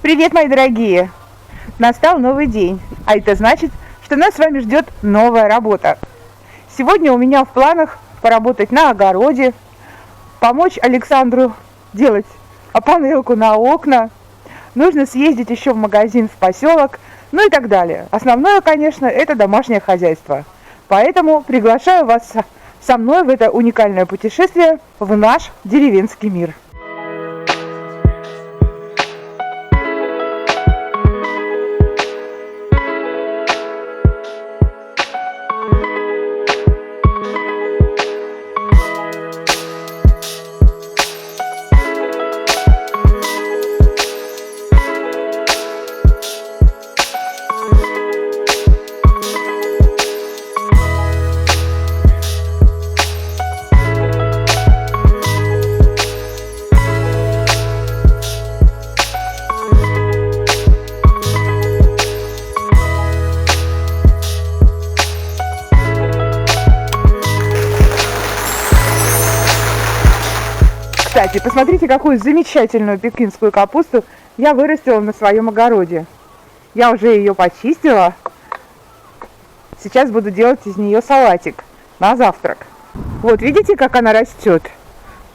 Привет, мои дорогие! Настал новый день, а это значит, что нас с вами ждет новая работа. Сегодня у меня в планах поработать на огороде, помочь Александру делать панелку на окна, нужно съездить еще в магазин в поселок, ну и так далее. Основное, конечно, это домашнее хозяйство. Поэтому приглашаю вас со мной в это уникальное путешествие в наш деревенский мир. Кстати, посмотрите, какую замечательную пекинскую капусту я вырастила на своем огороде. Я уже ее почистила. Сейчас буду делать из нее салатик на завтрак. Вот видите, как она растет?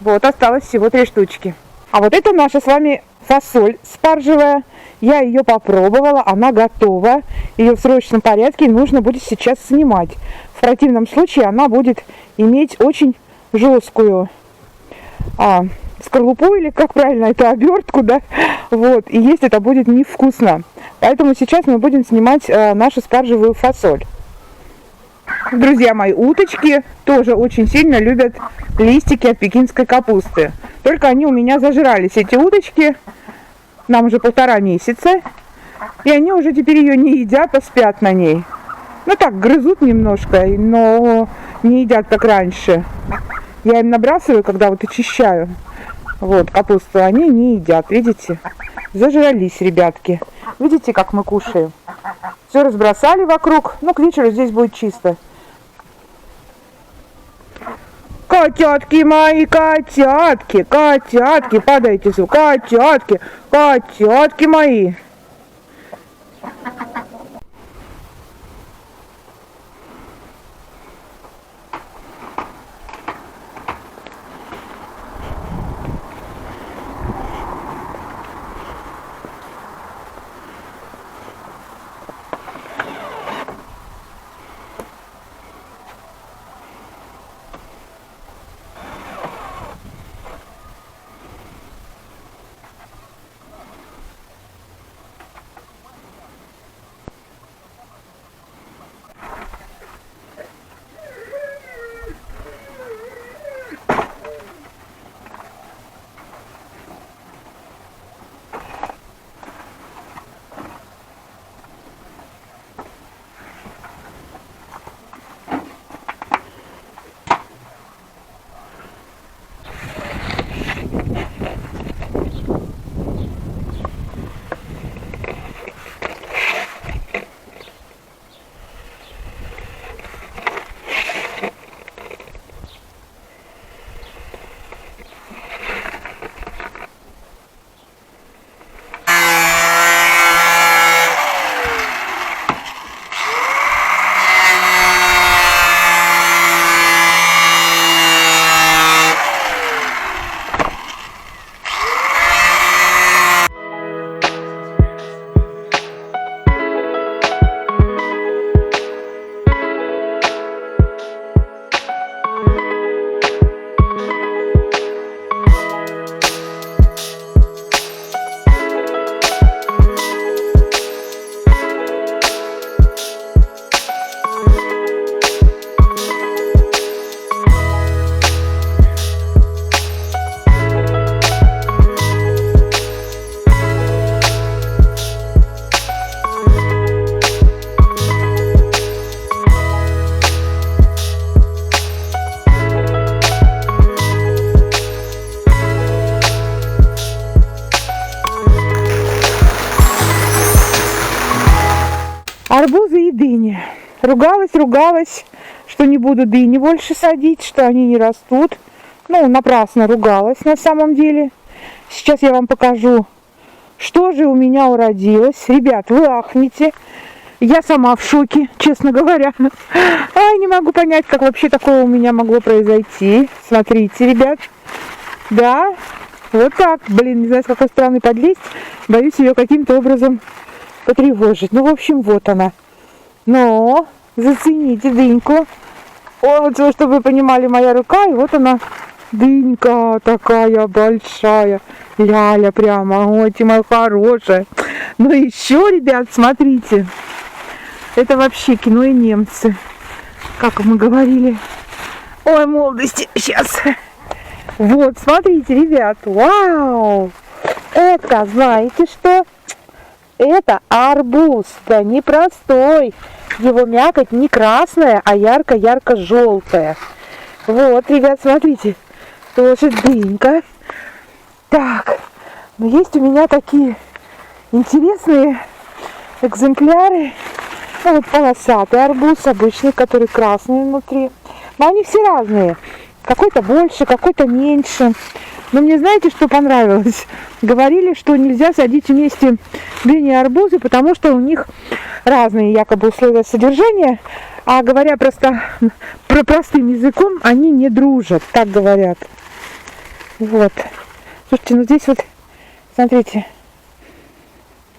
Вот осталось всего 3 штучки. А вот это наша с вами фасоль спаржевая. Я ее попробовала, она готова. Ее в срочном порядке нужно будет сейчас снимать. В противном случае она будет иметь очень жесткую скорлупу, или как правильно, это обертку, да, вот, и есть это будет невкусно. Поэтому сейчас мы будем снимать нашу спаржевую фасоль. Друзья мои, уточки тоже очень сильно любят листики от пекинской капусты. Только они у меня зажрались, эти уточки, нам уже 1,5 месяца, и они уже теперь ее не едят, а спят на ней. Ну так, грызут немножко, но не едят, как раньше. Я им набрасываю, когда вот очищаю вот капусту, они не едят, видите? Зажрались, ребятки. Видите, как мы кушаем? Все разбросали вокруг, но к вечеру здесь будет чисто. Котятки мои, котятки, котятки, падайте сюда, котятки, котятки мои. Арбузы и дыни. Ругалась, что не буду дыни больше садить, что они не растут. Ну, напрасно ругалась на самом деле. Сейчас я вам покажу Что же у меня уродилось? Ребят, вы ахнете. Я сама в шоке, честно говоря. Ай, не могу понять, как вообще такое у меня могло произойти. Смотрите, ребят. Да, вот так. Блин, не знаю, с какой стороны подлезть. Боюсь ее каким-то образом потревожить. Ну, в общем, вот она. Но зацените дыньку. О, вот чтобы вы понимали, моя рука. И вот она, дынька такая большая. Ляля прямо. Ой, ты моя хорошая. Ну, еще, ребят, смотрите. Это вообще кино и немцы. Как мы говорили. Ой, молодости. Сейчас. Вот, смотрите, ребят. Вау. Это, знаете что? Это арбуз. Да не простой. Его мякоть не красная, а ярко-ярко-желтая. Вот, ребят, смотрите. Тоже дынька. Так. Но есть у меня такие интересные экземпляры. Ну, вот полосатый арбуз, обычный, который красный внутри. Но они все разные. Какой-то больше, какой-то меньше. Но мне знаете, что понравилось? Говорили, что нельзя садить вместе дыни и арбузы, потому что у них разные якобы условия содержания. А говоря простым языком, они не дружат, так говорят. Вот. Слушайте, ну здесь вот, смотрите,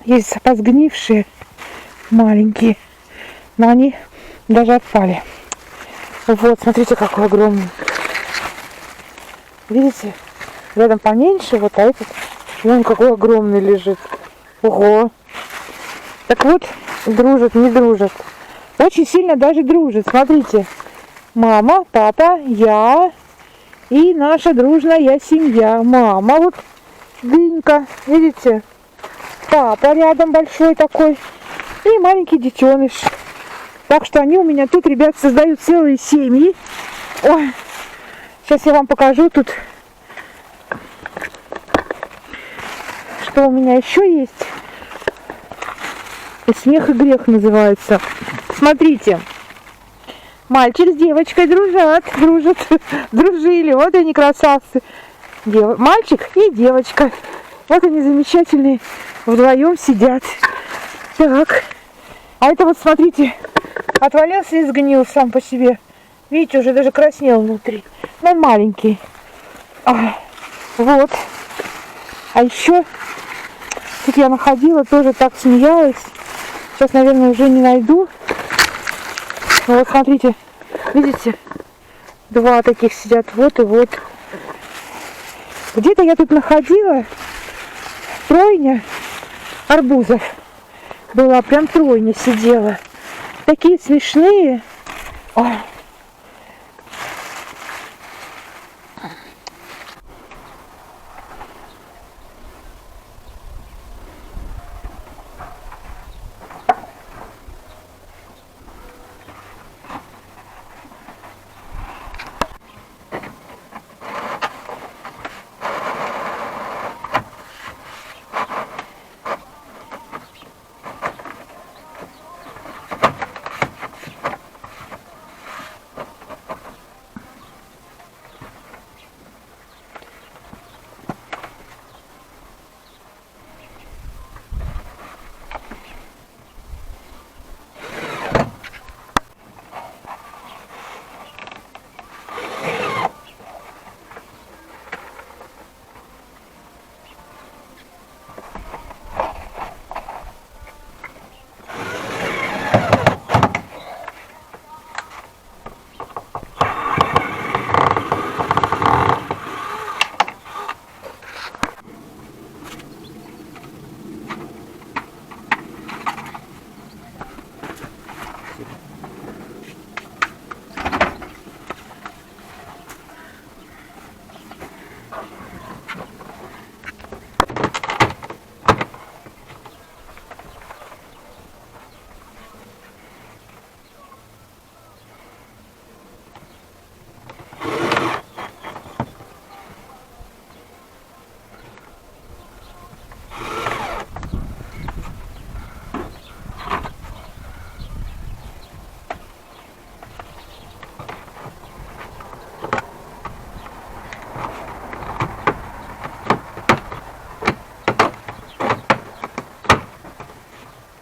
есть подгнившие маленькие, но они даже отпали. Вот, смотрите, какой огромный. Видите? Рядом поменьше, вот, а этот, вон какой огромный лежит. Ого! Так вот, дружат, не дружат. Очень сильно даже дружат. Смотрите. Мама, папа, я и наша дружная семья. Мама, вот, дынька, видите? Папа рядом большой такой. И маленький детеныш. Так что они у меня тут, ребят, создают целые семьи. Ой, сейчас я вам покажу тут, что у меня еще есть. Смех и грех называется. Смотрите. Мальчик с девочкой дружат. Дружили. Вот они красавцы. Мальчик и девочка. Вот они замечательные. Вдвоем сидят. Так. А это вот, смотрите, отвалился и сгнил сам по себе. Видите, уже даже краснел внутри. Но он маленький. Вот. А еще тут я находила, тоже так смеялась. Сейчас, наверное, уже не найду. Вот, смотрите. Видите? Два таких сидят. Вот и вот. Где-то я тут находила тройня арбузов. Была прям тройня сидела. Такие смешные. Ой.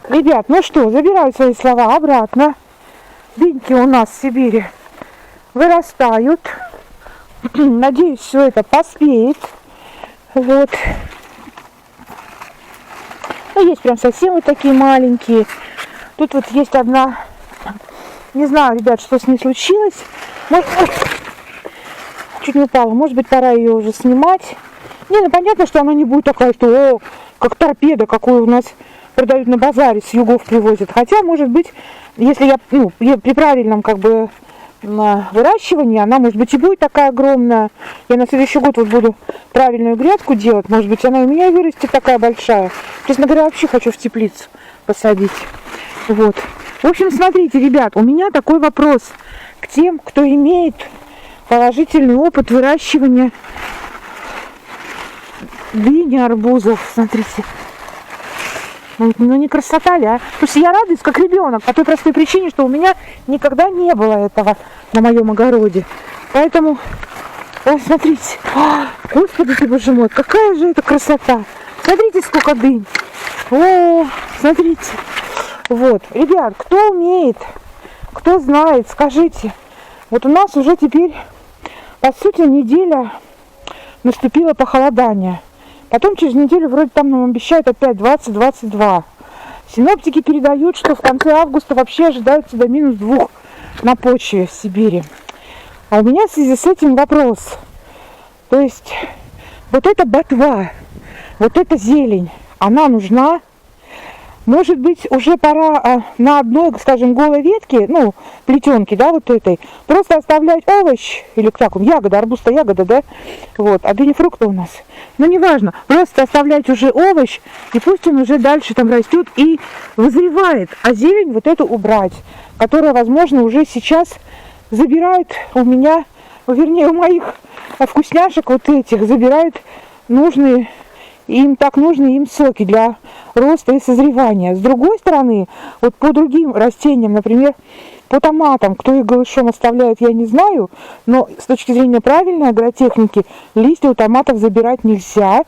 Ребят, ну что, забираю свои слова обратно. Дыньки у нас в Сибири вырастают. Надеюсь, все это поспеет. Вот. Ну, есть прям совсем вот такие маленькие. Тут вот есть одна. Не знаю, ребят, что с ней случилось. Чуть не упала. Может быть, пора ее уже снимать. Не, ну понятно, что она не будет такая, что как торпеда, какую у нас продают на базаре, с югов привозят. Хотя, может быть, если я при правильном как бы выращивании, она, может быть, и будет такая огромная. Я на следующий год вот буду правильную грядку делать. Может быть, она у меня и вырастет такая большая. Честно говоря, вообще хочу в теплицу посадить. Вот. В общем, смотрите, ребят, у меня такой вопрос к тем, кто имеет положительный опыт выращивания дыни, арбузов. Смотрите. Ну не красота ли, а? Потому что я радуюсь, как ребенок, по той простой причине, что у меня никогда не было этого на моем огороде. Поэтому, ой, смотрите. Господи ты, боже мой, какая же это красота. Смотрите, сколько дынь. О, смотрите. Вот, ребят, кто умеет, кто знает, скажите. Вот у нас уже теперь, по сути, неделя наступило похолодание. Потом через неделю вроде там нам обещают опять 20-22. Синоптики передают, что в конце августа вообще ожидается до -2 на почве в Сибири. А у меня в связи с этим вопрос. То есть вот эта ботва, вот эта зелень, она нужна? Может быть, уже пора на одной, скажем, голой ветке, ну, плетенке, да, вот этой, просто оставлять овощ, или как он, ягода, арбуз-то ягода, да, вот, а дыни фрукты у нас. Ну, неважно, просто оставлять уже овощ, и пусть он уже дальше там растет и вызревает, а зелень вот эту убрать, которая, возможно, уже сейчас забирает у меня, вернее, у моих вкусняшек вот этих, забирает нужные, им так нужны им соки для роста и созревания. С другой стороны, вот по другим растениям, например, по томатам, кто их голышом оставляет, я не знаю, но с точки зрения правильной агротехники, листья у томатов забирать нельзя.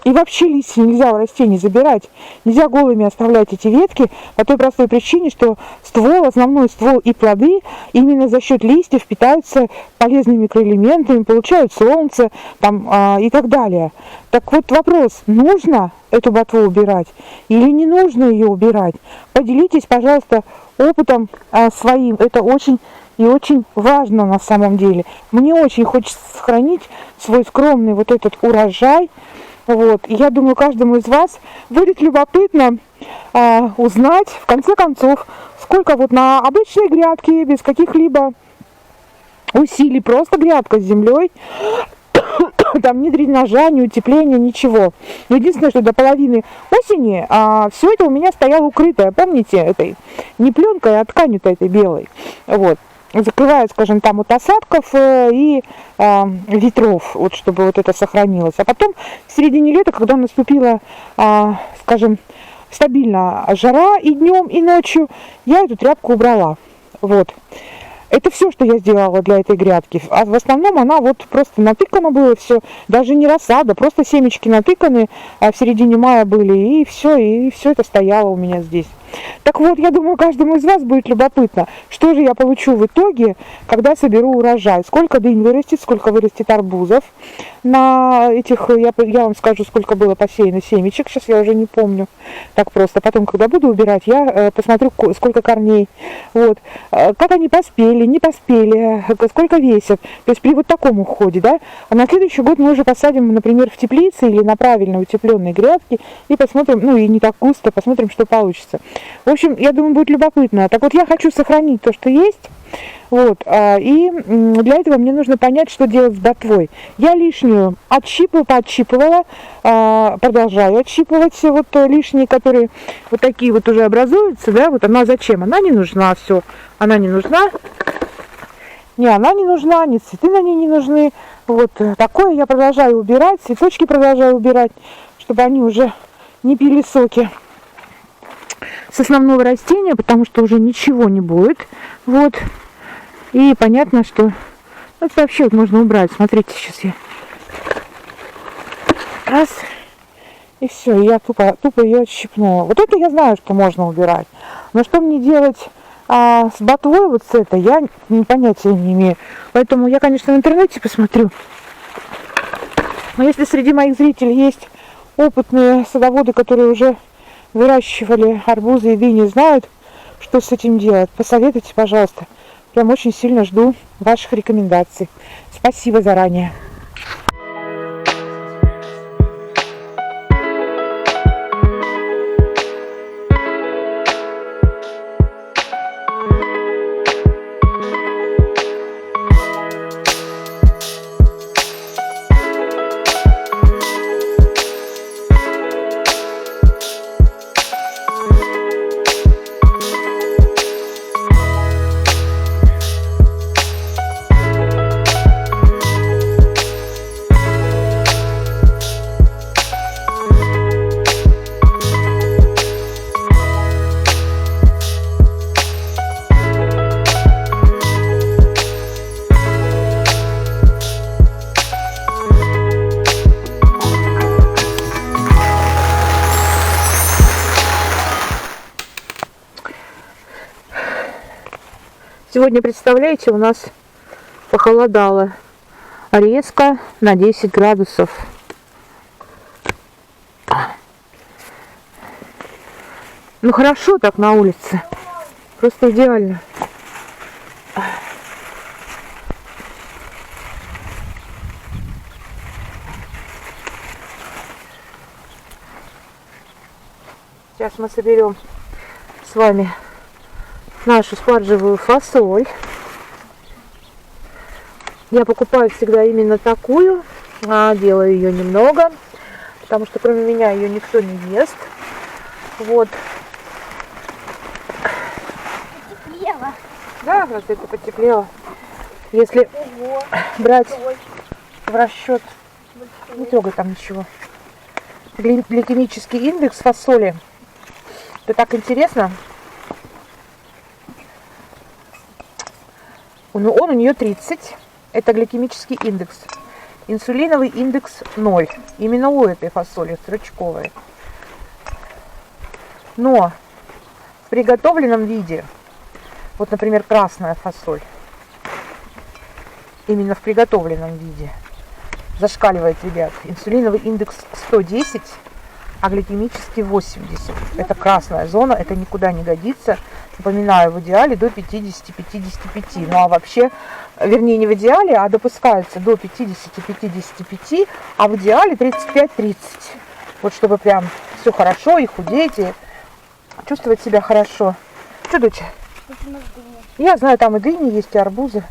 И вообще листья нельзя у растений забирать. Нельзя голыми оставлять эти ветки по той простой причине, что ствол, основной ствол и плоды именно за счет листьев питаются полезными микроэлементами, получают солнце там, и так далее. Так вот вопрос, нужно эту ботву убирать или не нужно ее убирать? Поделитесь, пожалуйста, опытом своим. Это очень и очень важно на самом деле. Мне очень хочется сохранить свой скромный вот этот урожай. Вот. И я думаю, каждому из вас будет любопытно узнать, в конце концов, сколько вот на обычной грядке, без каких-либо усилий, просто грядка с землей, там ни дренажа, ни утепления, ничего. Единственное, что до половины осени все это у меня стояло укрытое, помните, этой не пленкой, а тканью-то этой белой. Вот. Закрывает, скажем, там от осадков и ветров, вот, чтобы вот это сохранилось. А потом в середине лета, когда наступила, скажем, стабильно жара и днем, и ночью, я эту тряпку убрала. Вот. Это все, что я сделала для этой грядки. А в основном она вот просто натыкана было все. Даже не рассада, просто семечки натыканы, в середине мая были, и все это стояло у меня здесь. Так вот, я думаю, каждому из вас будет любопытно, что же я получу в итоге, когда соберу урожай. Сколько дынь вырастет, сколько вырастет арбузов. На этих, я вам скажу, сколько было посеяно семечек, сейчас я уже не помню. Так просто. Потом, когда буду убирать, я посмотрю, сколько корней. Вот. Как они поспели, не поспели, сколько весят. То есть при вот таком уходе, да. А на следующий год мы уже посадим, например, в теплице или на правильно утепленной грядке и посмотрим, ну и не так густо, посмотрим, что получится. В общем, я думаю, будет любопытно. Так вот, я хочу сохранить то, что есть. Вот, и для этого мне нужно понять, что делать с ботвой. Я лишнюю поотщипывала, продолжаю отщипывать вот лишние, которые вот такие вот уже образуются, да, вот она зачем? Она не нужна, все, она не нужна. Не, она не нужна, ни цветы на ней не нужны. Вот такое я продолжаю убирать, цветочки продолжаю убирать, чтобы они уже не пили соки с основного растения, потому что уже ничего не будет. Вот. И понятно, что это вообще вот можно убрать. Смотрите, сейчас я раз. И все, я тупо ее отщипнула. Вот это я знаю, что можно убирать. Но что мне делать с ботвой вот с этой, я понятия не имею. Поэтому я, конечно, в интернете посмотрю. Но если среди моих зрителей есть опытные садоводы, которые уже выращивали арбузы и дыни, знают, что с этим делать, посоветуйте, пожалуйста. Прям очень сильно жду ваших рекомендаций. Спасибо заранее. Сегодня, представляете, у нас похолодало резко на 10 градусов. Ну хорошо так на улице. Просто идеально. Сейчас мы соберем с вами нашу спаржевую фасоль. Я покупаю всегда именно такую, делаю ее немного, потому что кроме меня ее никто не ест. Вот. Потеплело. Да, вот это потеплело. Если брать в расчет, не трогай там ничего, гликемический индекс фасоли, это так интересно. Он у нее 30. Это гликемический индекс. Инсулиновый индекс 0. Именно у этой фасоли стручковой. Но в приготовленном виде, вот, например, красная фасоль, именно в приготовленном виде зашкаливает, ребят, инсулиновый индекс 110, а гликемический 80. Это красная зона, это никуда не годится. Напоминаю, в идеале до 50-55. Ну а вообще, вернее, не в идеале, а допускается до 50-55, а в идеале 35-30. Вот чтобы прям все хорошо, и худеть, и чувствовать себя хорошо. Что, доча? Я знаю, там и дыни есть, и арбузы.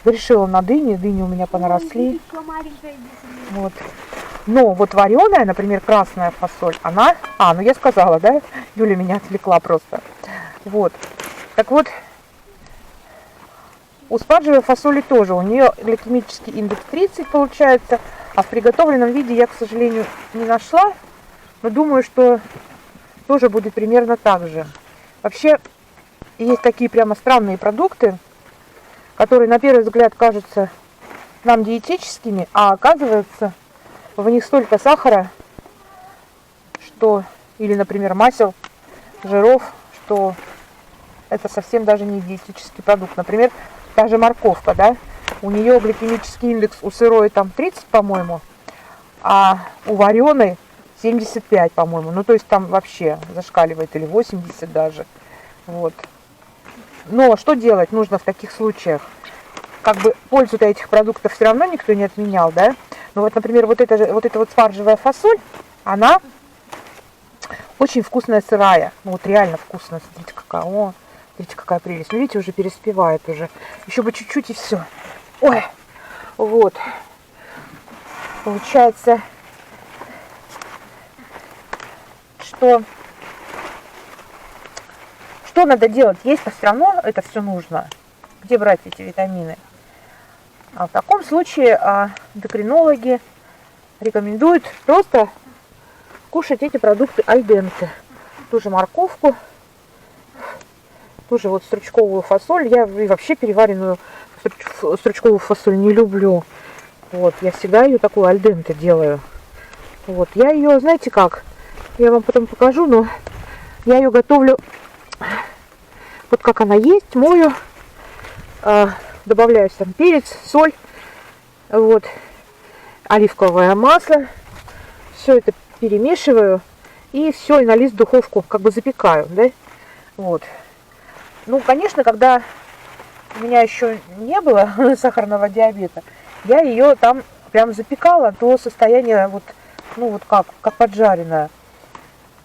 Решила на дыни. Дыни у меня понаросли. Вот. Но вот вареная, например, красная фасоль, она... ну я сказала, да? Юля меня отвлекла просто. Вот. Так вот, у спаржевой фасоли тоже. У нее гликемический индекс 30 получается. А в приготовленном виде я, к сожалению, не нашла. Но думаю, что тоже будет примерно так же. Вообще, есть такие прямо странные продукты, которые на первый взгляд кажутся нам диетическими, а оказывается, в них столько сахара, что, или, например, масел, жиров, что это совсем даже не диетический продукт. Например, та же морковка, да, у нее гликемический индекс у сырой там 30, по-моему, а у вареной 75, по-моему. Ну, то есть там вообще зашкаливает, или 80 даже. Вот. Но что делать нужно в таких случаях? Как бы пользу-то этих продуктов все равно никто не отменял, да? Ну вот, например, вот эта спаржевая фасоль, она очень вкусная сырая. Ну вот реально вкусная. Смотрите, какая. Смотрите, какая прелесть. Ну, видите, уже переспевает уже. Еще бы чуть-чуть и все. Ой. Вот. Получается, что надо делать? Есть-то все равно это все нужно. Где брать эти витамины? А в таком случае эндокринологи рекомендуют просто кушать эти продукты аль денте. Ту же морковку, ту же вот стручковую фасоль. Я вообще переваренную стручковую фасоль не люблю. Вот, я всегда ее такую аль денте делаю. Вот, я ее, знаете как, я вам потом покажу, но я ее готовлю вот как она есть, мою, добавляю там перец, соль, вот, оливковое масло, все это перемешиваю и все, и на лист в духовку как бы запекаю, да, вот. Ну, конечно, когда у меня еще не было сахарного диабета, я ее там прям запекала до состояния вот, ну вот как поджаренная.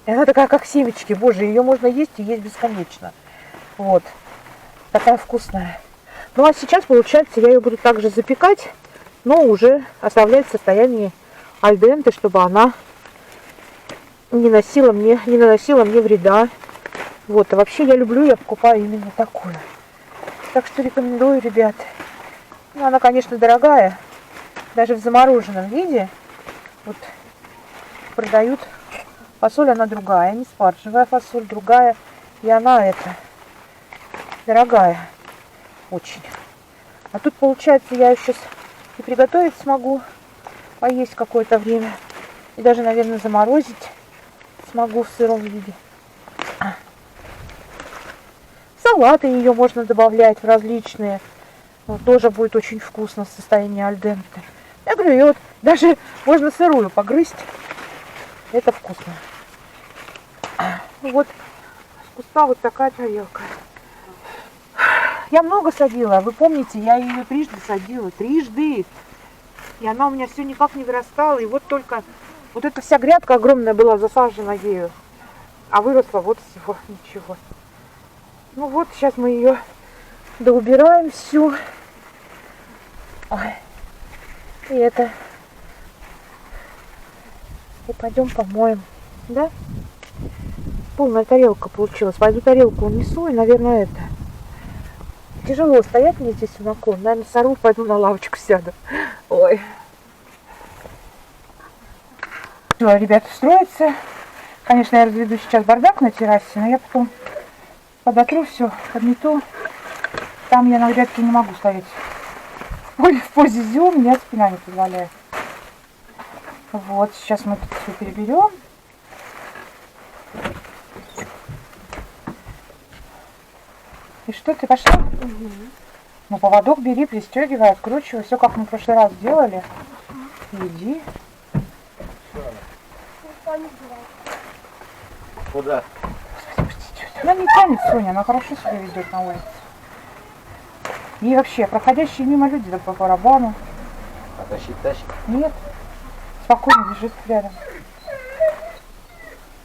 И она такая, как семечки, боже, ее можно есть и есть бесконечно. Вот, такая вкусная. Ну а сейчас, получается, я ее буду также запекать, но уже оставлять в состоянии альденте, чтобы она не наносила мне вреда. Вот, а вообще я люблю, я покупаю именно такую. Так что рекомендую, ребят. Ну, она, конечно, дорогая. Даже в замороженном виде вот продают фасоль, она другая, не спаржевая фасоль, другая. И она дорогая очень. А тут, получается, я ее сейчас и приготовить смогу, поесть какое-то время. И даже, наверное, заморозить смогу в сыром виде. Салаты ее можно добавлять в различные. Вот, тоже будет очень вкусно в состоянии альденте. Я говорю, ее вот даже можно сырую погрызть. Это вкусно. Вот с куста вот такая тарелка. Я много садила. Вы помните, я ее трижды садила. Трижды. И она у меня все никак не вырастала. И вот только вот эта вся грядка огромная была засажена ею. А выросла вот всего ничего. Ну вот, сейчас мы ее доубираем всю. Ой. И это. И пойдем помоем. Да? Полная тарелка получилась. Пойду тарелку унесу и, наверное, это. Тяжело стоять мне здесь у наклон. Наверное, сорву, пойду на лавочку сяду. Ой. Все, ребята строятся. Конечно, я разведу сейчас бардак на террасе, но я потом подотру все, подмету. Там я на грядке не могу стоять. В позе зю, у меня спина не позволяет. Вот, сейчас мы тут все переберем. И что, ты пошла? Угу. Ну, поводок бери, пристегивай, откручивай. Все, как мы в прошлый раз делали. Иди. Куда? Она не тянет, Соня, она хорошо себя ведет на улице. И вообще, проходящие мимо люди да по барабану. А тащить? Нет. Спокойно бежит рядом.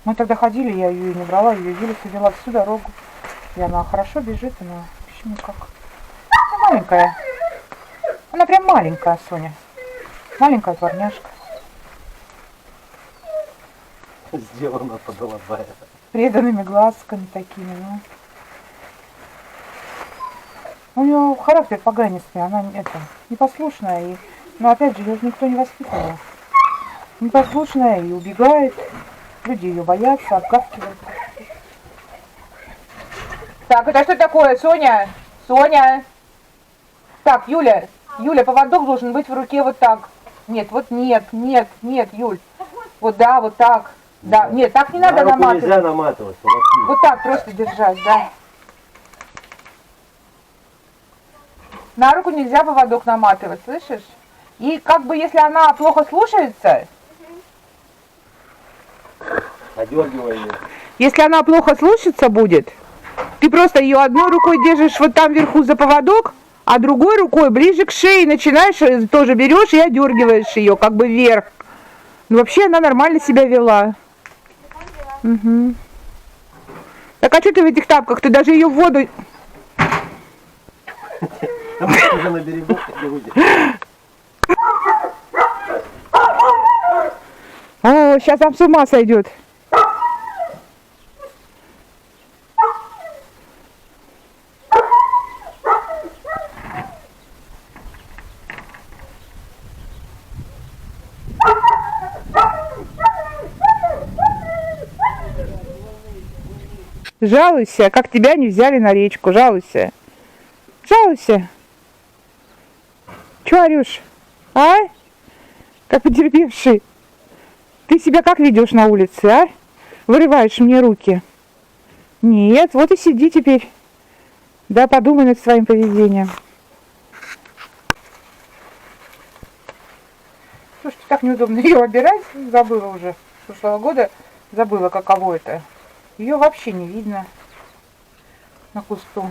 Мы тогда ходили, я ее и не брала, ее еле вела всю дорогу. И она хорошо бежит, она почему как? Ну, маленькая. Она прям маленькая, Соня. Маленькая дворняжка. Сделана подолбая. Преданными глазками такими, ну. У нее характер поганистый, она непослушная. И, но опять же, ее никто не воспитывал. Непослушная и убегает. Люди ее боятся, обгавкивают. Так, это что такое, Соня? Соня! Так, Юля, поводок должен быть в руке вот так. Нет, вот нет, Юль. Вот да, вот так. Да, нет, так не надо наматывать. Нельзя наматывать. Вот так просто держать, да. На руку нельзя поводок наматывать, слышишь? И как бы если она плохо слушается... Одергивай ее. Если она плохо слушаться будет, ты просто ее одной рукой держишь вот там вверху за поводок, а другой рукой ближе к шее начинаешь, тоже берешь и одергиваешь ее как бы вверх. Ну вообще она нормально себя вела. Угу. Так а что ты в этих тапках? Ты даже ее в воду... Уже на берегу люди. О, сейчас там с ума сойдет. Жалуйся, как тебя не взяли на речку, жалуйся. Жалуйся. Чё орёшь? А? Как потерпевший. Ты себя как ведешь на улице, а? Вырываешь мне руки. Нет, вот и сиди теперь. Да, подумай над своим поведением. Слушайте, так неудобно ее обирать. Забыла уже. С прошлого года забыла, каково это. Ее вообще не видно на кусту.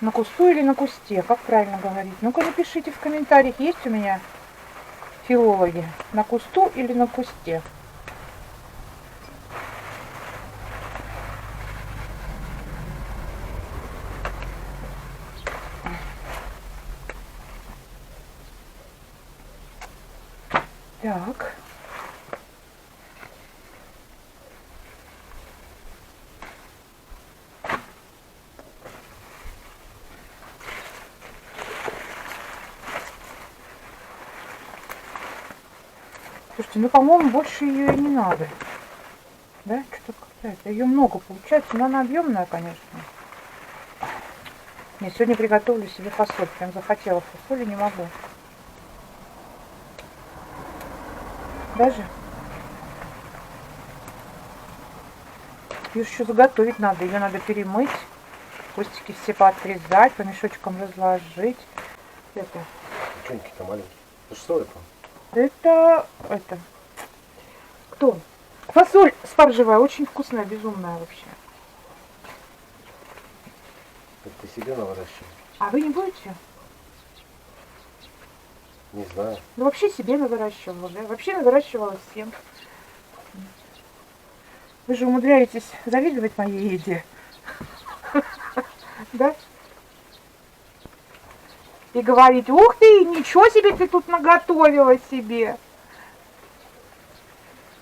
На кусту или на кусте? Как правильно говорить? Ну-ка напишите в комментариях, есть у меня филологи. На кусту или на кусте? Так. Слушайте, ну, по-моему, больше ее и не надо. Да? Что-то как-то это. Ее много получается, но она объемная, конечно. Я сегодня приготовлю себе фасоль. Прям захотела фасоли, не могу. Даже. Ее еще заготовить надо. Ее надо перемыть. Кустики все поотрезать, по мешочкам разложить. Это. Чоньки-то маленькие. Это что это? Это. Кто? Фасоль спаржевая, очень вкусная, безумная вообще. Это ты себе наворачиваешь? А вы не будете? Не знаю. Ну вообще себе наворачивала, да? Вообще наворачивала всем. Вы же умудряетесь завидовать моей еде. Да? И говорить, ух ты, ничего себе ты тут наготовила себе.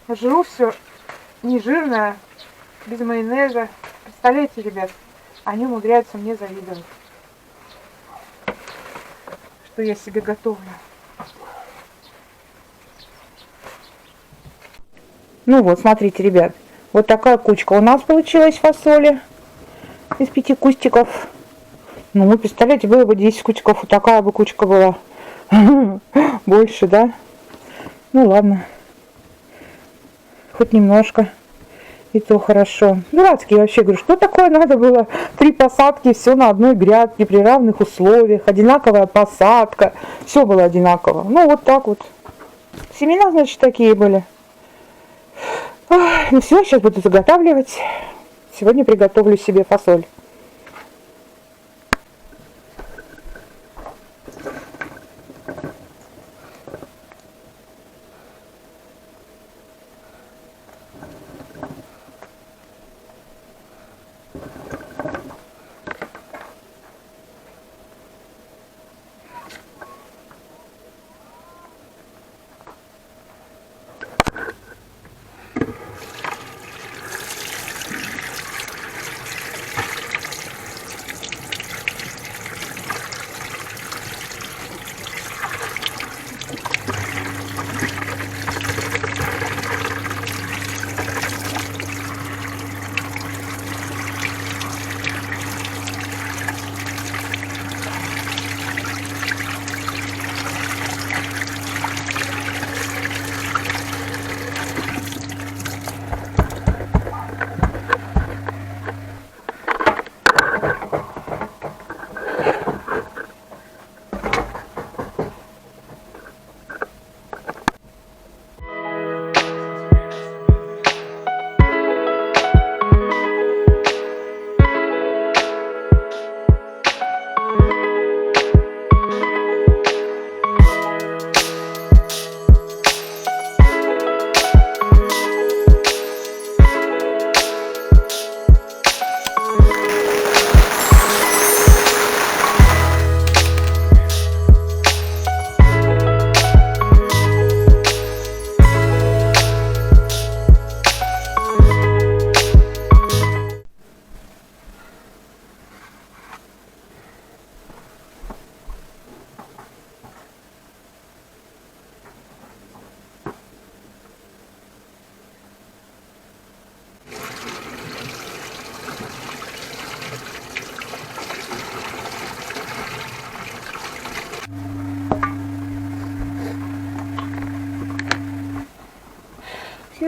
Жру все нежирное, без майонеза. Представляете, ребят, они умудряются мне завидовать, что я себе готовлю. Ну вот, смотрите, ребят, вот такая кучка у нас получилась фасоли из 5 кустиков. Ну, вы представляете, было бы 10 кустиков, вот такая бы кучка была. Больше, да? Ну ладно. Хоть немножко. И то хорошо. Дурацкий вообще, говорю, что такое надо было? 3 посадки, все на одной грядке, при равных условиях, одинаковая посадка. Все было одинаково. Ну, вот так вот. Семена, значит, такие были. Ну все, сейчас буду заготавливать. Сегодня приготовлю себе фасоль.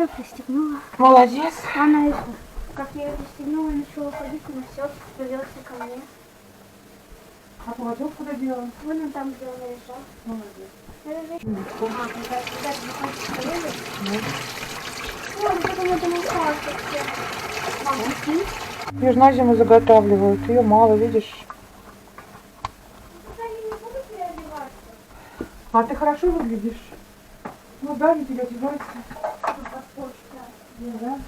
я пристегнула. Молодец. Она это, как я ее пристегнула, начала ходить, но все, привелся ко мне. А поводок куда делала? Вон он там, где он лежал. Молодец. Вот, потом я думала, что Ее же на зиму заготавливают. Ее мало, видишь. А ты хорошо выглядишь? Ну да, не переодевайся. Да.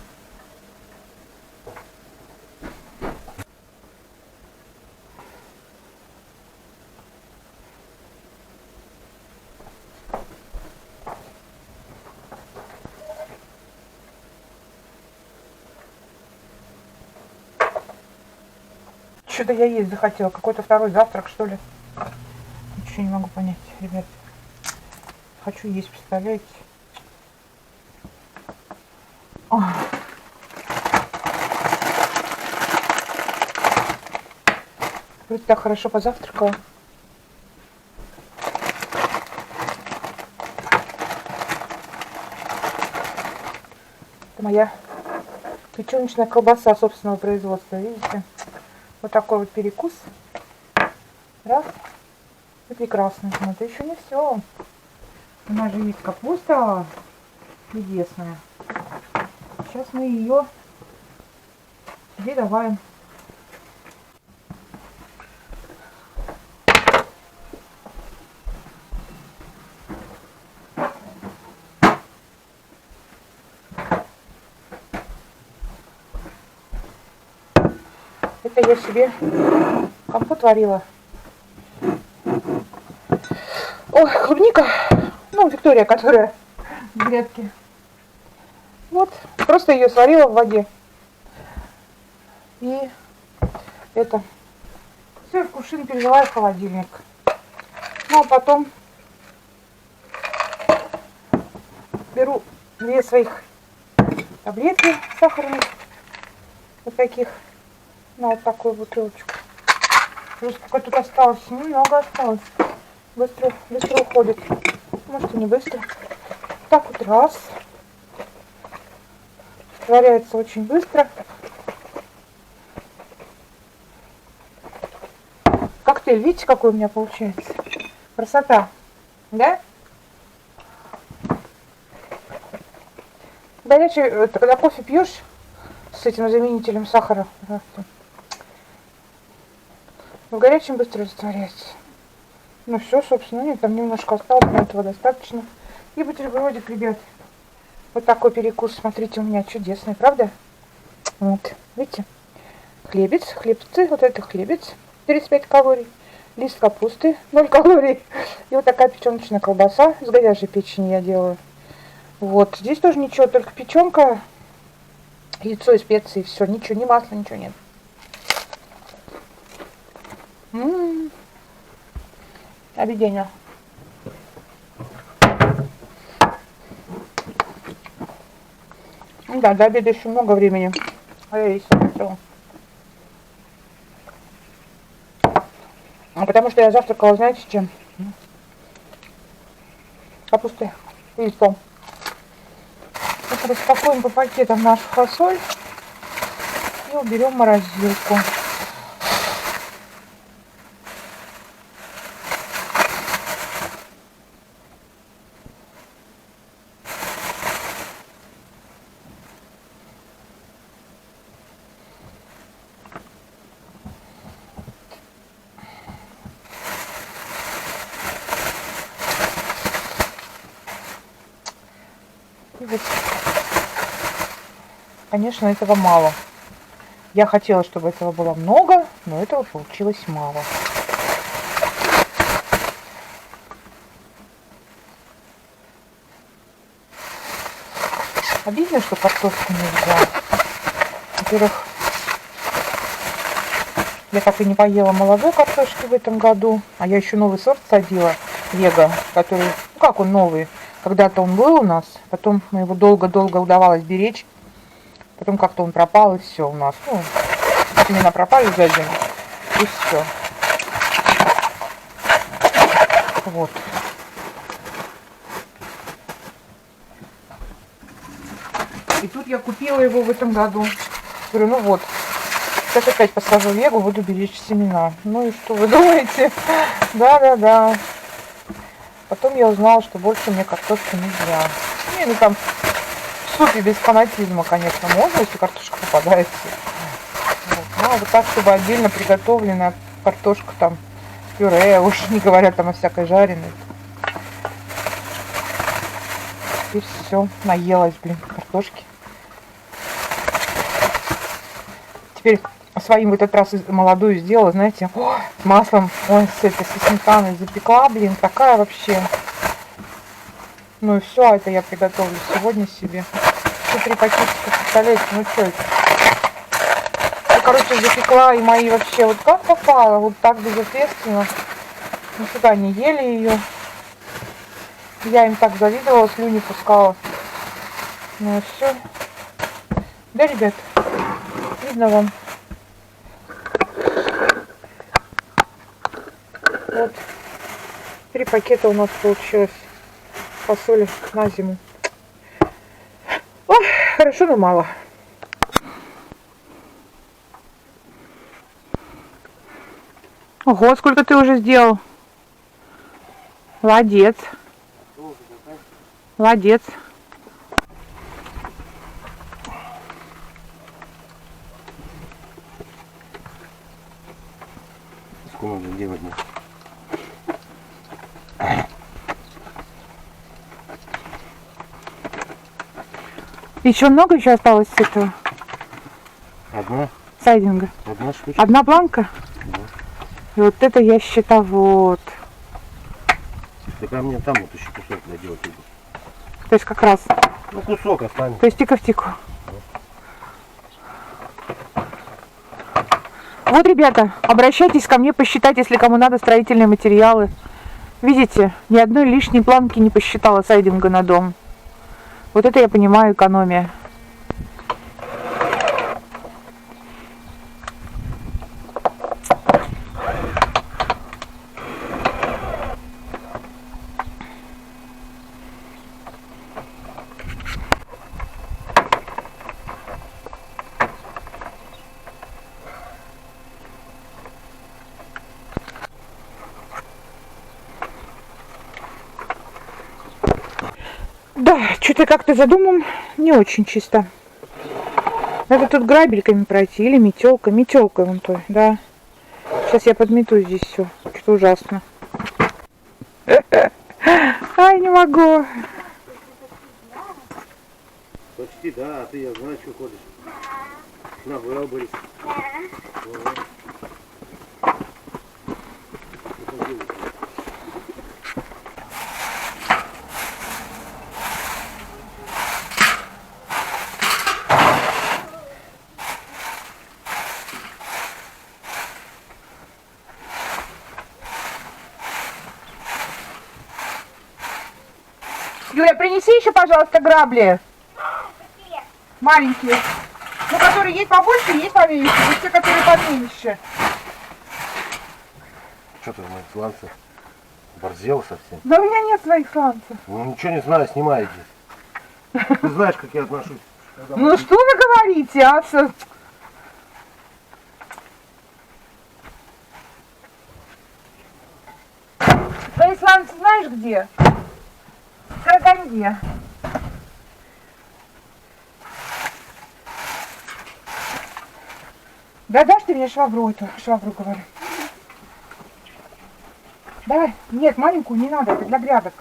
Что-то я есть захотела. Какой-то второй завтрак, что ли? Ничего не могу понять, ребят. Хочу есть, представляете? Ой. Вроде так хорошо позавтракала. Это моя печеночная колбаса собственного производства, видите? Вот такой вот перекус. Раз. И прекрасно. Но это еще не все. У нас же есть капуста чудесная. Сейчас мы ее себе добавим. Это я себе компот варила. Ой, клубника. Ну, Виктория, которая в грядке. Вот, просто ее сварила в воде. И это все в кувшин переливаю в холодильник. Ну, а потом беру 2 своих таблетки сахарных. Вот таких. На вот такую бутылочку. Просто сколько тут осталось? Немного осталось. Быстро уходит. Может и не быстро. Так вот раз. Растворяется очень быстро. Коктейль, видите, какой у меня получается? Красота. Да? Горячий, когда кофе пьешь с этим заменителем сахара, в горячем быстро растворяется. Ну все, собственно, нет, там немножко осталось, но этого достаточно. И бутербродик, ребят. Вот такой перекус, смотрите, у меня чудесный, правда? Вот, видите? Хлебец, хлебцы, вот это хлебец, 35 калорий. Лист капусты, 0 калорий. И вот такая печеночная колбаса с говяжьей печени я делаю. Вот, здесь тоже ничего, только печенка, яйцо и специи, все, ничего, ни масла, ничего нет. Объедение. Да, до обеда еще много времени. А я есть хотела. А потому что я завтракала, знаете, чем? Капустой и яйцом. Вот распакуем по пакетам нашу фасоль и уберем в морозилку. И вот, конечно, этого мало. Я хотела, чтобы этого было много, но этого получилось мало. Обидно, что картошку нельзя. Во-первых, я так и не поела молодой картошки в этом году. А я еще новый сорт садила, Вега, который, ну как он новый, когда-то он был у нас, потом мы его долго-долго удавалось беречь, потом как-то он пропал, и все у нас. Ну, семена пропали за зиму, и все. Вот. я купила его в этом году. Говорю, ну вот, сейчас опять посажу лего, буду беречь семена. Ну и что вы думаете? Да. Потом я узнала, что больше мне картошку нельзя. Не, ну там в супе без фанатизма, конечно, можно, если картошка попадается. Вот. Ну, а вот так, чтобы отдельно приготовленная картошка, там, пюре, уж не говоря там о всякой жареной. Теперь все, наелась, блин, картошки. Теперь своим в этот раз молодую сделала, знаете, с маслом, ой, со сметаной запекла, блин, такая вообще. Ну и все, это я приготовлю сегодня себе. Еще 3 пакетика, представляете, ну что это? Я, короче, запекла, и мои вообще вот как попало, вот так безответственно. Нифига не ели ее. Я им так завидовала, слюни пускала. Ну и все. Да, ребят, видно вам. Вот 3 пакета у нас получилось фасоли на зиму. Ой, хорошо, но мало. Ого, сколько ты уже сделал. Молодец. Молодец. Сколько надо делать? Еще много еще осталось с этого Одна сайдинга? штучка. Одна планка? Да. И вот это я счетовод. Так а мне там вот еще кусок доделать. То есть как раз. Ну кусок останется. То есть тика в тику. Вот, ребята, обращайтесь ко мне посчитать, если кому надо строительные материалы. Видите, ни одной лишней планки не посчитала сайдинга на дом. Вот это я понимаю экономия. Да, что-то как-то за домом не очень чисто. Надо тут грабельками пройти или метелкой. Метелкой вон той, да. Сейчас я подмету здесь все. Что-то ужасно. Ай, не могу. Почти, да, а ты, я знаю, что ходишь. На выборы. Юля, принеси еще, пожалуйста, грабли. Маленькие. Ну, которые есть побольше, есть поменьше. Есть те, которые поменьше. Что ты, мои сланцы? Борзел совсем. Да у меня нет своих сланцев. Ну ничего не знаю, снимай здесь. Ты знаешь, как я отношусь. Ну, что вы говорите, а? Твои сланцы знаешь где? В Караганде. Да дашь ты мне швабру эту, швабру говорю. Давай. Нет, маленькую не надо, это для грядок.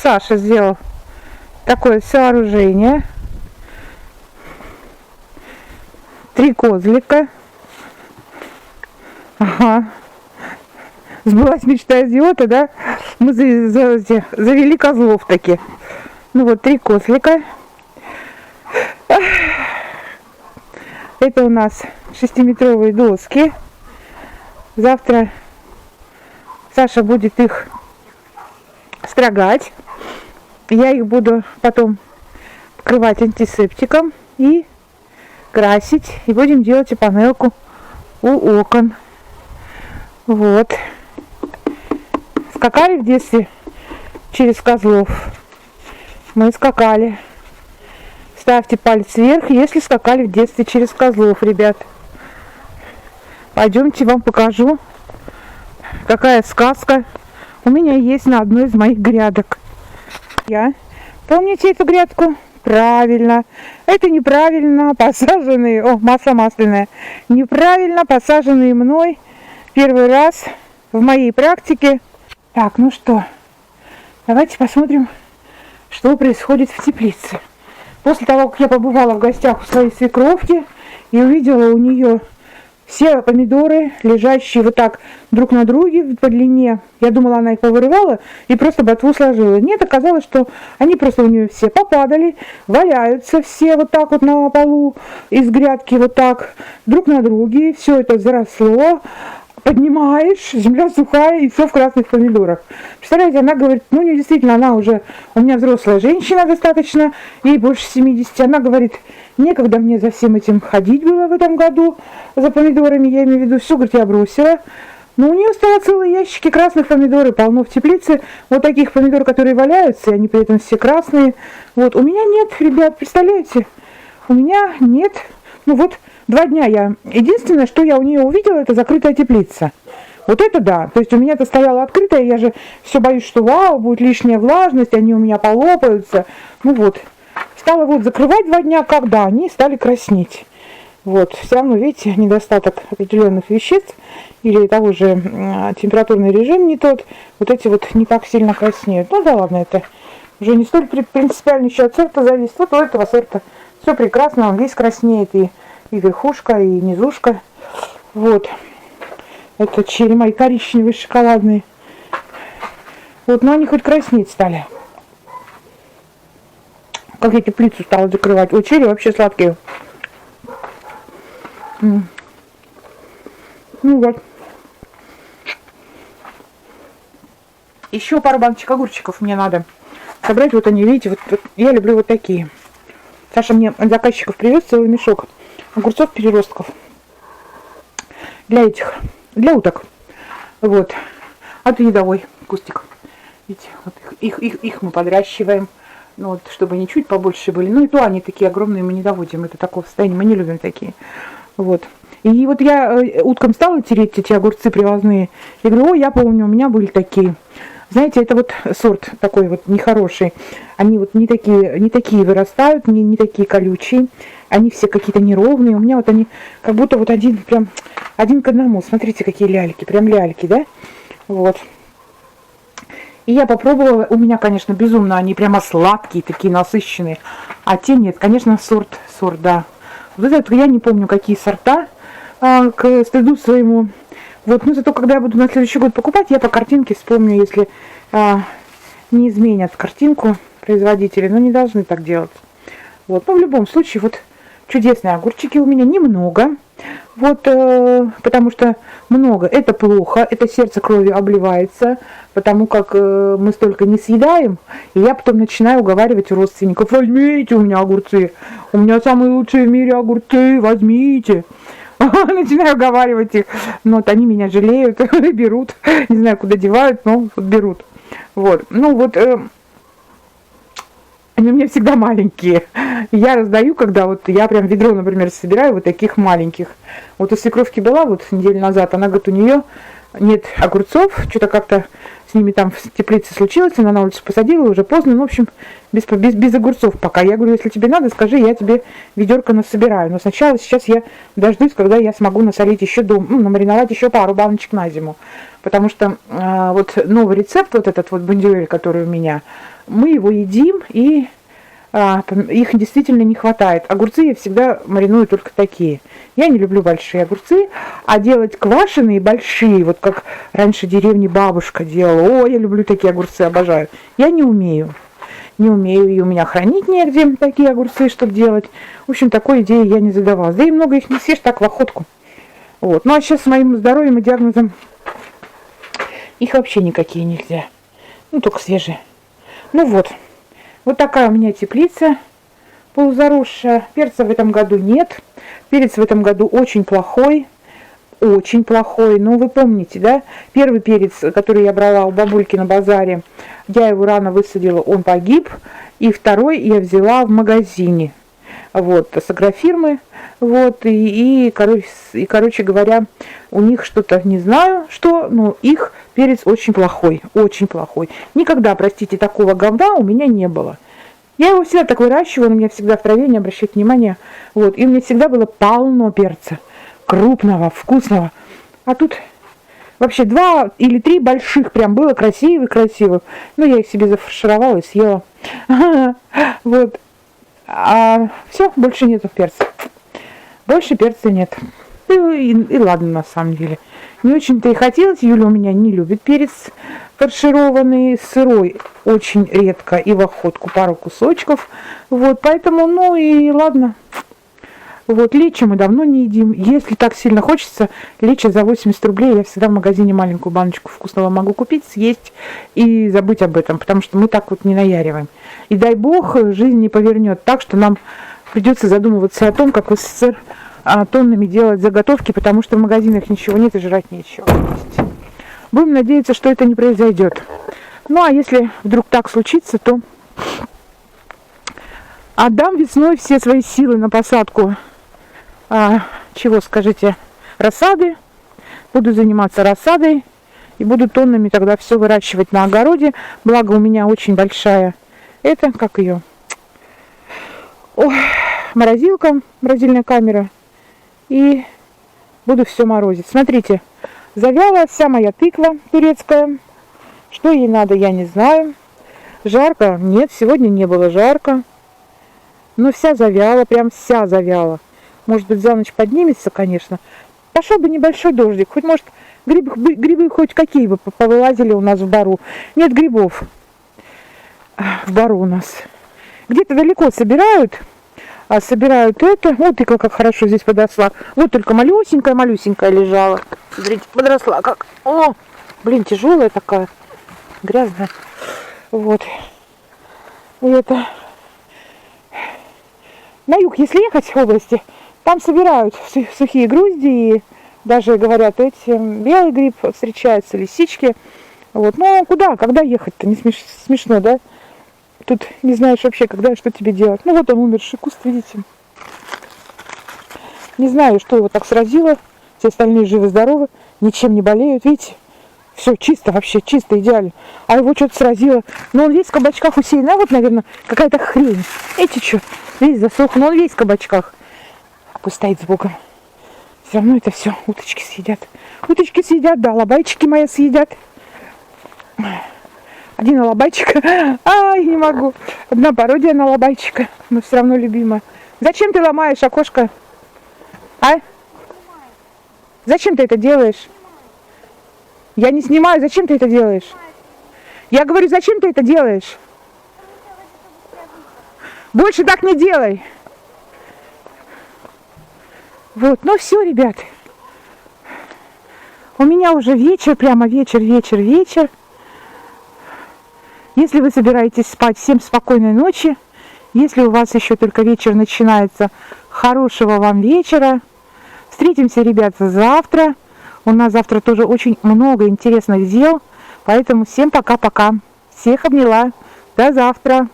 Саша сделал такое сооружение. 3 козлика. Ага. Сбылась мечта идиота, да? Мы завели козлов таки. Ну вот, 3 козлика. Это у нас 6-метровые доски. Завтра Саша будет их строгать. Я их буду потом покрывать антисептиком и красить. И будем делать и панелку у окон. Вот. Скакали в детстве через козлов. Мы скакали. Ставьте палец вверх, если скакали в детстве через козлов, ребят. Пойдемте, вам покажу, какая сказка у меня есть на одной из моих грядок. Помните эту грядку? Правильно. Это неправильно посаженные, масло масляное. Неправильно посаженные мной первый раз в моей практике. Так, ну что, давайте посмотрим, что происходит в теплице. После того, как я побывала в гостях у своей свекровки и увидела у нее все помидоры, лежащие вот так друг на друге по длине, я думала, она их повырывала и просто ботву сложила. Нет, оказалось, что они просто у нее все попадали, валяются все вот так вот на полу из грядки вот так друг на друге. Все это заросло. Поднимаешь, земля сухая, и все в красных помидорах. Представляете, она говорит, ну, не действительно, она уже, у меня взрослая женщина достаточно, ей больше 70. Она говорит, некогда мне за всем этим ходить было в этом году, за помидорами, я имею в виду, все, говорит, я бросила. Но у нее стоят целые ящики красных помидоров, полно в теплице, вот таких помидор, которые валяются, и они при этом все красные. Вот, у меня нет, ребят, представляете, у меня нет, ну вот, 2 дня я... Единственное, что я у нее увидела, это закрытая теплица. Вот это да. То есть у меня это стояло открытое, я же все боюсь, что вау, будет лишняя влажность, они у меня полопаются. Ну вот. Стала вот закрывать 2 дня, когда они стали краснеть. Вот. Все равно, видите, недостаток определенных веществ или того же температурный режим не тот. Вот эти вот не так сильно краснеют. Ну да ладно, это уже не столь принципиально еще от сорта зависит. Вот у этого сорта все прекрасно, он весь краснеет и верхушка, и низушка. Вот. Это черри мои коричневые, шоколадные. Вот, но они хоть краснеть стали. Как я теплицу стала закрывать. Ой, черри вообще сладкие. Ну вот. Еще пару баночек огурчиков мне надо собрать. Вот они, видите, вот я люблю вот такие. Саша мне от заказчиков привез целый мешок огурцов переростков для уток. Вот. А то едовой кустик. Видите, вот их мы подращиваем. Ну вот, чтобы они чуть побольше были. Ну и то они такие огромные, мы не доводим. Это такого состояния, мы не любим такие. Вот. И вот я уткам стала тереть эти огурцы привозные. И говорю, я помню, у меня были такие. Знаете, это вот сорт такой вот нехороший. Они вот не такие вырастают, не такие колючие. Они все какие-то неровные. У меня вот они как будто вот один к одному. Смотрите, какие ляльки. Прям ляльки, да? Вот. И я попробовала. У меня, конечно, безумно они прямо сладкие, такие насыщенные. А те нет. Конечно, сорт, да. Вот это я не помню, какие сорта. К стыду своему. Вот, ну зато когда я буду на следующий год покупать, я по картинке вспомню, если не изменят картинку производители, но не должны так делать. Вот, ну в любом случае, вот чудесные огурчики у меня немного, вот, потому что много, это плохо, это сердце кровью обливается, потому как мы столько не съедаем, и я потом начинаю уговаривать у родственников, возьмите у меня огурцы, у меня самые лучшие в мире огурцы, возьмите. Начинаю уговаривать их, но вот они меня жалеют, берут, не знаю, куда девают, но вот берут. Вот, ну вот, они у меня всегда маленькие. Я раздаю, когда вот я прям ведро, например, собираю вот таких маленьких. Вот у свекровки была вот неделю назад, она говорит, у нее нет огурцов, что-то как-то с ними там в теплице случилось, она на улицу посадила, уже поздно, ну, в общем, без огурцов пока. Я говорю, если тебе надо, скажи, я тебе ведерко насобираю. Но сначала сейчас я дождусь, когда я смогу насолить еще намариновать еще пару баночек на зиму. Потому что вот новый рецепт, вот этот вот бондюэль, который у меня, мы его едим, и их действительно не хватает. Огурцы я всегда мариную только такие. Я не люблю большие огурцы, а делать квашеные большие, вот как раньше в деревне бабушка делала. О, я люблю такие огурцы, обожаю. Я не умею. Не умею, и у меня хранить негде такие огурцы, чтобы делать. В общем, такой идеи я не задавалась. Да и много их не съешь так в охотку. Вот. Ну а сейчас с моим здоровьем и диагнозом их вообще никакие нельзя. Ну, только свежие. Ну вот. Вот такая у меня теплица полузаросшая. Перца в этом году нет. Перец в этом году очень плохой. Очень плохой. Ну, вы помните, да? Первый перец, который я брала у бабульки на базаре, я его рано высадила, он погиб. И второй я взяла в магазине. Вот, с агрофирмы. Вот, короче говоря, у них что-то, не знаю что, но их перец очень плохой, очень плохой. Никогда, простите, такого говна у меня не было. Я его всегда так выращивала, у меня всегда в траве, не обращайте внимания. Вот, и у меня всегда было полно перца, крупного, вкусного. А тут вообще 2 или 3 больших прям было красивых. Ну, я их себе зафаршировала и съела. Вот. А все, больше нету перца. Больше перца нет. И ладно, на самом деле. Не очень-то и хотелось. Юля у меня не любит перец фаршированный, сырой очень редко и в охотку пару кусочков. Вот, поэтому, ну и ладно. Вот, лечо мы давно не едим. Если так сильно хочется, лечо за 80 рублей я всегда в магазине маленькую баночку вкусного могу купить, съесть и забыть об этом, потому что мы так вот не наяриваем. И дай бог, жизнь не повернет так, что нам придется задумываться о том, как в СССР тоннами делать заготовки, потому что в магазинах ничего нет и жрать нечего. Будем надеяться, что это не произойдет. Ну, а если вдруг так случится, то отдам весной все свои силы на посадку, чего скажите, рассады. Буду заниматься рассадой и буду тоннами тогда все выращивать на огороде. Благо у меня очень большая, как ее, морозилка, морозильная камера. И буду все морозить. Смотрите, завяла вся моя тыква турецкая. Что ей надо, я не знаю. Жарко? Нет, сегодня не было жарко. Но вся завяла, прям вся завяла. Может быть, за ночь поднимется, конечно. Пошел бы небольшой дождик. Хоть, может, грибы хоть какие бы повылазили у нас в бару. Нет грибов в бару у нас. Где-то далеко собирают. Собирают это. Вот тыква как хорошо здесь подросла. Вот только малюсенькая лежала. Смотрите, подросла как. О, блин, тяжелая такая. Грязная. Вот. И это... На юг, если ехать в области, там собирают сухие грузди. И даже, говорят, белый гриб встречаются, лисички. Вот. Ну, куда? Когда ехать-то? Не смешно, да? Тут не знаешь вообще, когда и что тебе делать. Ну, вот он умерший куст, видите. Не знаю, что его так сразило. Все остальные живы-здоровы, ничем не болеют, видите. Все чисто вообще, чисто, идеально. А его что-то сразило. Но он весь в кабачках усеян. А вот, наверное, какая-то хрень. Эти что, весь засох, но он весь в кабачках. Пусть стоит сбоком. Все равно это все уточки съедят. Уточки съедят, да, лобайчики мои съедят. Один алабайчик. Ай, не могу. Одна пародия на алабайчика, но все равно любимая. Зачем ты ломаешь окошко? А? Зачем ты это делаешь? Я не снимаю. Зачем ты это делаешь? Я говорю, зачем ты это делаешь? Больше так не делай. Вот, ну все, ребят. У меня уже вечер, прямо вечер. Если вы собираетесь спать, всем спокойной ночи. Если у вас еще только вечер начинается, хорошего вам вечера. Встретимся, ребята, завтра. У нас завтра тоже очень много интересных дел. Поэтому всем пока-пока. Всех обняла. До завтра.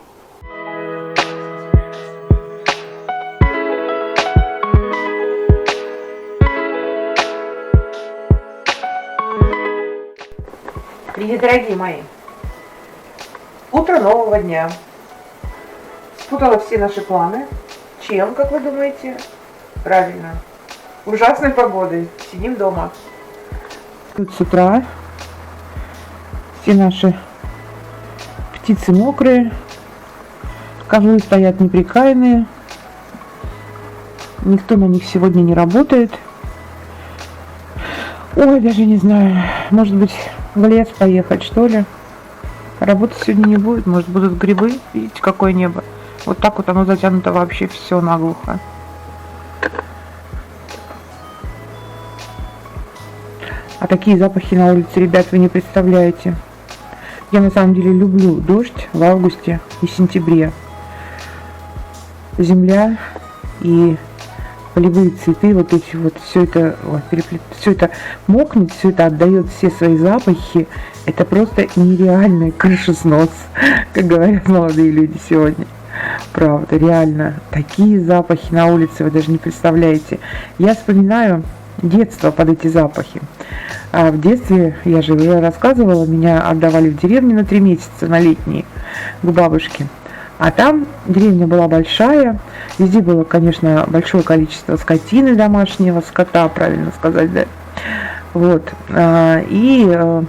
Привет, дорогие мои. Утро нового дня. Спутала все наши планы. Чем, как вы думаете? Правильно. Ужасной погодой. Сидим дома. Тут с утра все наши птицы мокрые, козлы стоят неприкаянные, никто на них сегодня не работает. Ой, даже не знаю, может быть в лес поехать, что ли. Работы сегодня не будет, может будут грибы. Видите, какое небо. Вот так вот оно затянуто вообще все наглухо. А такие запахи на улице, ребят, вы не представляете. Я на самом деле люблю дождь в августе и сентябре. Земля и полевые цветы, вот эти вот, все это, все это мокнет, все это отдает все свои запахи. Это просто нереальный крышеснос, как говорят молодые люди сегодня. Правда, реально. Такие запахи на улице вы даже не представляете. Я вспоминаю детство под эти запахи. А в детстве, я же уже рассказывала, меня отдавали в деревню на 3 месяца, на летние, к бабушке. А там деревня была большая, везде было, конечно, большое количество скотины домашнего, скота, правильно сказать, да. Вот. И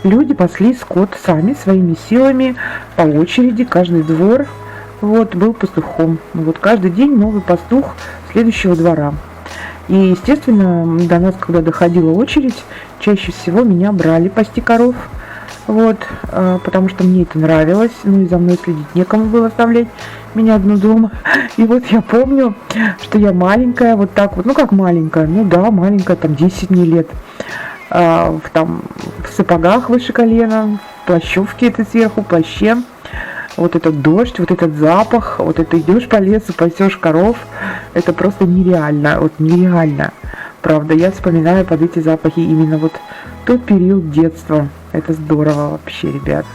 люди пасли скот сами, своими силами, по очереди, каждый двор вот, был пастухом. Вот каждый день новый пастух следующего двора. И, естественно, до нас, когда доходила очередь, чаще всего меня брали пасти коров. Вот, потому что мне это нравилось, ну и за мной следить некому было оставлять меня одну дома. И вот я помню, что я маленькая, вот так вот, ну как маленькая, ну да, маленькая, там 10 мне лет, там в сапогах выше колена, в плащевке это сверху, плаще, вот этот дождь, вот этот запах, вот это идешь по лесу, пасешь коров, это просто нереально, вот нереально. Правда, я вспоминаю под эти запахи именно вот тот период детства. Это здорово вообще, ребят.